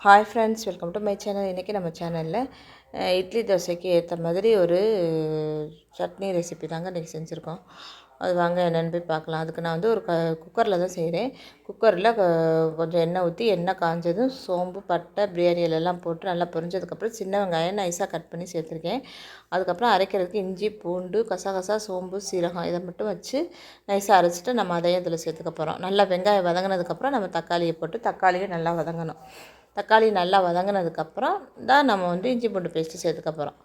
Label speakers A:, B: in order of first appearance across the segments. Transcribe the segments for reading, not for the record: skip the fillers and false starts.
A: Hi friends, welcome to my channel. இன்றைக்கி நம்ம சேனலில் இட்லி தோசைக்கு ஏற்ற மாதிரி ஒரு சட்னி ரெசிபி தாங்க இன்றைக்கி செஞ்சுருக்கோம். அது வாங்க என்னென்னு போய் பார்க்கலாம். அதுக்கு நான் வந்து ஒரு குக்கரில் தான் செய்கிறேன். குக்கரில் கொஞ்சம் எண்ணெய் ஊற்றி எண்ணெய் காஞ்சதும் சோம்பு, பட்டை, பிரியாணி இலையெல்லாம் போட்டு நல்லா பொரிஞ்சதுக்கப்புறம் சின்ன வெங்காயம் நைஸாக கட் பண்ணி சேர்த்துருக்கேன். அதுக்கப்புறம் அரைக்கிறதுக்கு இஞ்சி, பூண்டு, கசகசா, சோம்பு, சீரகம் இதை மட்டும் வச்சு நைஸாக அரைச்சிட்டு நம்ம அதையும் இதில் சேர்த்துக்க போகிறோம். நல்லா வெங்காயம் வதங்கினதுக்கப்புறம் நம்ம தக்காளியை போட்டு தக்காளியை நல்லா வதங்கணும். தக்காளி நல்லா வதங்கினதுக்கப்புறம் தான் நம்ம வந்து இஞ்சி பூண்டு பேஸ்ட்டு சேர்த்துக்க போகிறோம்.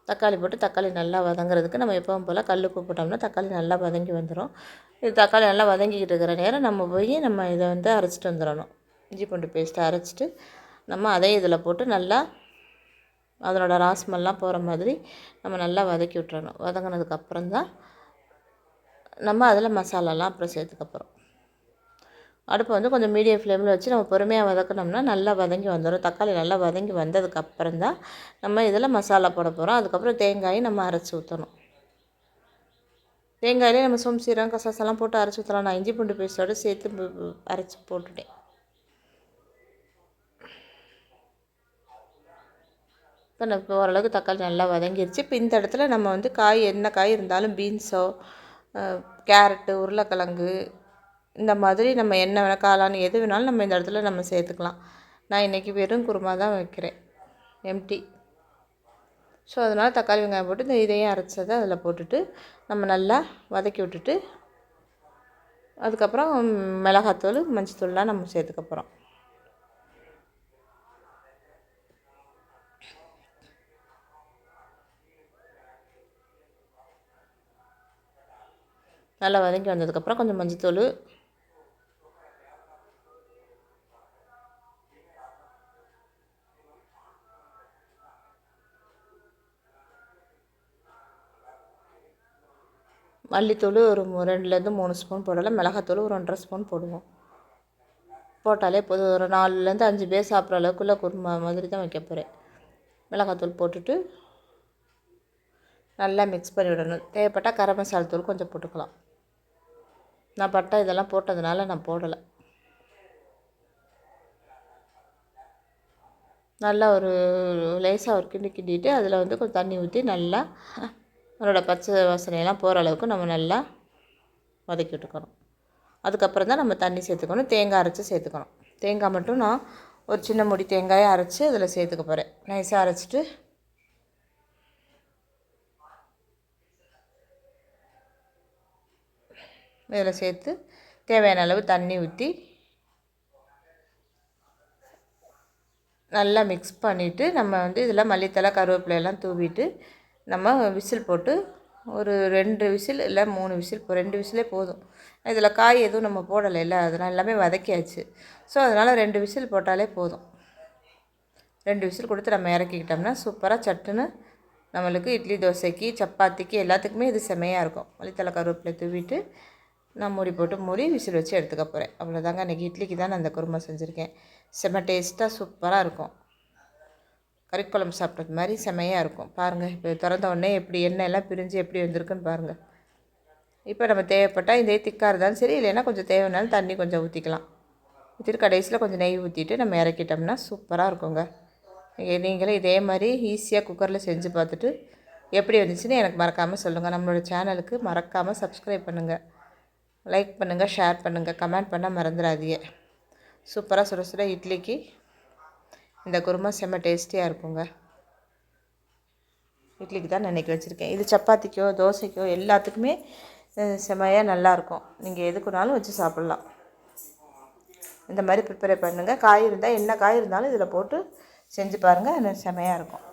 A: தக்காளி போட்டு தக்காளி நல்லா வதங்குறதுக்கு நம்ம எப்பவும் போல் கல்லுப்பு போட்டோம்னா தக்காளி நல்லா வதங்கி வந்துடும். இது தக்காளி நல்லா வதங்கிக்கிட்டு இருக்கிற நேரம் நம்ம போய் நம்ம இதை வந்து அரைச்சிட்டு வந்துடணும். இஞ்சி பூண்டு பேஸ்ட்டை அரைச்சிட்டு நம்ம அதையும் இதில் போட்டு நல்லா அதனோட ராஸ்மெல்லாம் போகிற மாதிரி நம்ம நல்லா வதக்கி விட்டுறணும். வதங்கினதுக்கப்புறம் தான் நம்ம அதில் மசாலாலாம் அப்புறம் சேர்த்துக்க போகிறோம். அடுப்பை வந்து கொஞ்சம் மீடியம் ஃப்ளேமில் வச்சு நம்ம பொறுமையாக வதக்கினோம்னா நல்லா வதங்கி வந்துடும். தக்காளி நல்லா வதங்கி வந்ததுக்கப்புறம் தான் நம்ம இதில் மசாலா போட போகிறோம். அதுக்கப்புறம் தேங்காயை நம்ம அரைச்சி ஊற்றணும். தேங்காயிலே நம்ம சோம்பு, சீரகம், கசகசாலாம் போட்டு அரைச்சி ஊற்றலாம். நான் இஞ்சி பூண்டு பேஸ்ட்டோடு சேர்த்து அரைச்சி போட்டுட்டேன். இப்போ நம்ம ஓரளவுக்கு தக்காளி நல்லா வதங்கிடுச்சு. இப்போ இந்த இடத்துல நம்ம வந்து காய் என்ன காய் இருந்தாலும் பீன்ஸோ, கேரட்டு, உருளைக்கிழங்கு இந்த மாதிரி நம்ம என்ன வேணால் காளான் எது வேணாலும் நம்ம இந்த இடத்துல நம்ம சேர்த்துக்கலாம். நான் இன்றைக்கி வெறும் குருமா தான் வைக்கிறேன், எம்டி. ஸோ அதனால் தக்காளி வெங்காயம் போட்டு இந்த இதையும் அரைச்சதை அதில் போட்டுட்டு நம்ம நல்லா வதக்கி விட்டுட்டு அதுக்கப்புறம் மிளகாத்தூள், மஞ்சத்தூள்லாம் நம்ம சேர்த்துக்க போகிறோம். நல்லா வதக்கி வந்ததுக்கப்புறம் கொஞ்சம் மஞ்சத்தூள், மல்லித்தூள் ஒரு 2லேருந்து 3 ஸ்பூன் போடலாம். மிளகாத்தூள் ஒரு 1.5 ஸ்பூன் போடுவோம். போட்டாலே போதும். ஒரு 4லேருந்து 5 பேர் சாப்பிட்ற அளவுக்குள்ள குருமா மாதிரி தான் வைக்க போகிறேன். மிளகாத்தூள் போட்டுட்டு நல்லா மிக்ஸ் பண்ணி விடணும். தேவைப்பட்டால் கரம் மசாலா தூள் கொஞ்சம் போட்டுக்கலாம். நான் பட்டை இதெல்லாம் போட்டதுனால நான் போடலை. நல்லா ஒரு லேசாக ஒரு கிண்டிட்டு அதில் வந்து கொஞ்சம் தண்ணி ஊற்றி நல்லா அதோடய பச்சை வாசனையெல்லாம் போகிற அளவுக்கு நம்ம நல்லா வதக்கி விட்டுக்கணும். அதுக்கப்புறம் தான் நம்ம தண்ணி சேர்த்துக்கணும். தேங்காய் அரைச்சி சேர்த்துக்கணும். தேங்காய் மட்டும் நான் ஒரு சின்ன முடி தேங்காயை அரைச்சி அதில் சேர்த்துக்க போகிறேன். நைஸாக அரைச்சிட்டு இதில் சேர்த்து தேவையான அளவு தண்ணி ஊற்றி நல்லா மிக்ஸ் பண்ணிவிட்டு நம்ம வந்து இதில் மல்லித்தலை, கருவேப்பிலையெல்லாம் தூவிட்டு நம்ம விசில் போட்டு ஒரு 2 விசில் இல்லை 3 விசில், 2 விசிலே போதும். இதில் காய் எதுவும் நம்ம போடலை இல்லை, அதனால் எல்லாமே வதக்கியாச்சு. ஸோ அதனால் 2 விசில் போட்டாலே போதும். 2 விசில் கொடுத்து நம்ம இறக்கிக்கிட்டோம்னா சூப்பராக சட்டுன்னு நம்மளுக்கு இட்லி, தோசைக்கு, சப்பாத்திக்கு எல்லாத்துக்குமே இது செமையாக இருக்கும். மல்லித்தலை, கருவேப்பிலை தூவிட்டு நான் மூடி விசில் வச்சு எடுத்துக்க போகிறேன். அவ்வளோதாங்க. இன்றைக்கி இட்லிக்கு தான் நான் இந்த குருமா செஞ்சுருக்கேன். செம்ம டேஸ்ட்டாக சூப்பராக இருக்கும். கறிக்குழம்பு சாப்பிட்றது மாதிரி செமையாக இருக்கும். பாருங்கள், இப்போ திறந்த உடனே எப்படி எண்ணெயெல்லாம் பிரிஞ்சு எப்படி வந்திருக்குன்னு பாருங்கள். இப்போ நம்ம தேவைப்பட்டால் இதே திக்காக இருந்தாலும் சரி, இல்லைன்னா கொஞ்சம் தேவைனாலும் தண்ணி கொஞ்சம் ஊற்றிக்கலாம். ஊற்றிட்டு கடைசியில் கொஞ்சம் நெய் ஊற்றிட்டு நம்ம இறக்கிட்டோம்னா சூப்பராக இருக்குங்க. நீங்களே இதே மாதிரி ஈஸியாக குக்கரில் செஞ்சு பார்த்துட்டு எப்படி வந்துச்சுன்னு எனக்கு மறக்காமல் சொல்லுங்கள். நம்மளோட சேனலுக்கு மறக்காமல் சப்ஸ்கிரைப் பண்ணுங்கள், லைக் பண்ணுங்கள், ஷேர் பண்ணுங்கள், கமெண்ட் பண்ண மறந்துடாதீங்க. சூப்பராக சுட சுட இட்லிக்கு இந்த குருமா செம்ம டேஸ்டியாக இருக்குங்க. இட்லிக்கு தான் நான் இன்றைக்கி வச்சுருக்கேன். இது சப்பாத்திக்கோ, தோசைக்கோ எல்லாத்துக்குமே செம்மையாக நல்லாயிருக்கும். நீங்கள் எதுக்குனாலும் வச்சு சாப்பிட்லாம். இந்த மாதிரி ப்ரிப்பேர் பண்ணுங்கள். காய் இருந்தால் என்ன காய் இருந்தாலும் இதில் போட்டு செஞ்சு பாருங்கள். செம்மையாக இருக்கும்.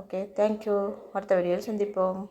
A: Okay, thank you. அடுத்த வீடியோவில் சந்திப்போம்.